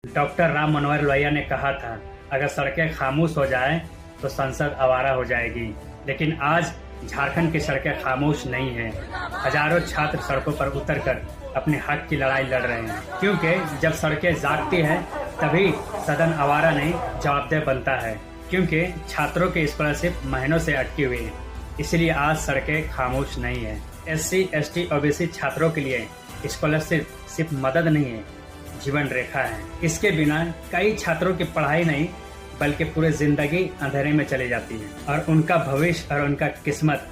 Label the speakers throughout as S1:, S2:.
S1: Doctor Ram Manohar Lohia ने कहा था, अगर सड़कें खामोश हो जाएं तो संसद आवारा हो जाएगी। लेकिन आज झारखंड की सड़कें खामोश नहीं हैं। हजारों छात्र सड़कों पर उतरकर अपने हक की लड़ाई लड़ रहे हैं, क्योंकि जब सड़कें जागती हैं तभी सदन आवारा नहीं जवाबदेह बनता है। क्योंकि छात्रों की स्कॉलरशिप महीनों से अटकी हुई है, इसलिए आज सड़कें खामोश नहीं है। SC, ST, OBC छात्रों के लिए स्कॉलरशिप सिर्फ मदद नहीं है, जीवन रेखा है। इसके बिना कई छात्रों की पढ़ाई नहीं बल्कि पूरी जिंदगी अंधेरे में चली जाती है और उनका भविष्य और उनका किस्मत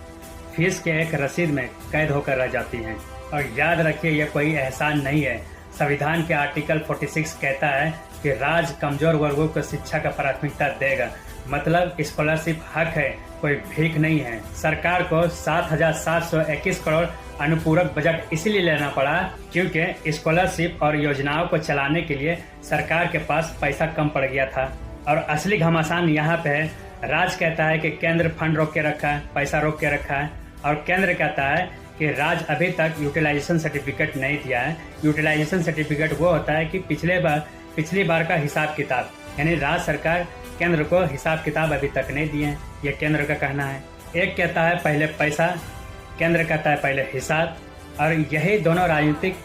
S1: फीस के एक रसीद में कैद होकर रह जाती है। और याद रखिए, यह कोई एहसान नहीं है। संविधान के आर्टिकल 46 कहता है कि राज्य कमजोर वर्गों को शिक्षा का प्राथमिकता देगा। मतलब स्कॉलरशिप हक है, कोई भीख नहीं है। सरकार को 7,721 करोड़ अनुपूरक बजट इसलिए लेना पड़ा क्योंकि स्कॉलरशिप और योजनाओं को चलाने के लिए सरकार के पास पैसा कम पड़ गया था। और असली घमासान यहाँ पे है, राज्य कहता है कि केंद्र फंड रोक के रखा है, पैसा रोक के रखा है, और केंद्र कहता है कि राज्य अभी तक यूटिलाइजेशन सर्टिफिकेट नहीं दिया है। यूटिलाइजेशन सर्टिफिकेट वो होता है कि पिछली बार का हिसाब किताब, यानी राज्य सरकार केंद्र को हिसाब किताब अभी तक नहीं दिए हैं। ये केंद्र का कहना है। एक कहता है पहले पैसा, केंद्र कहता है पहले हिसाब। और यही दोनों राजनीतिक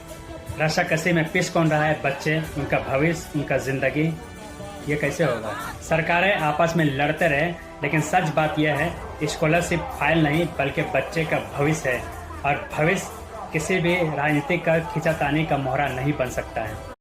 S1: रस्साकसी में पिस कौन रहा है? बच्चे, उनका भविष्य, उनका जिंदगी। ये कैसे होगा? सरकारें आपस में लड़ते रहे, लेकिन सच बात यह है स्कॉलरशिप फाइल नहीं बल्कि बच्चे का भविष्य है। और भविष्य किसी भी राजनीतिक का खींचातानी का मोहरा नहीं बन सकता है।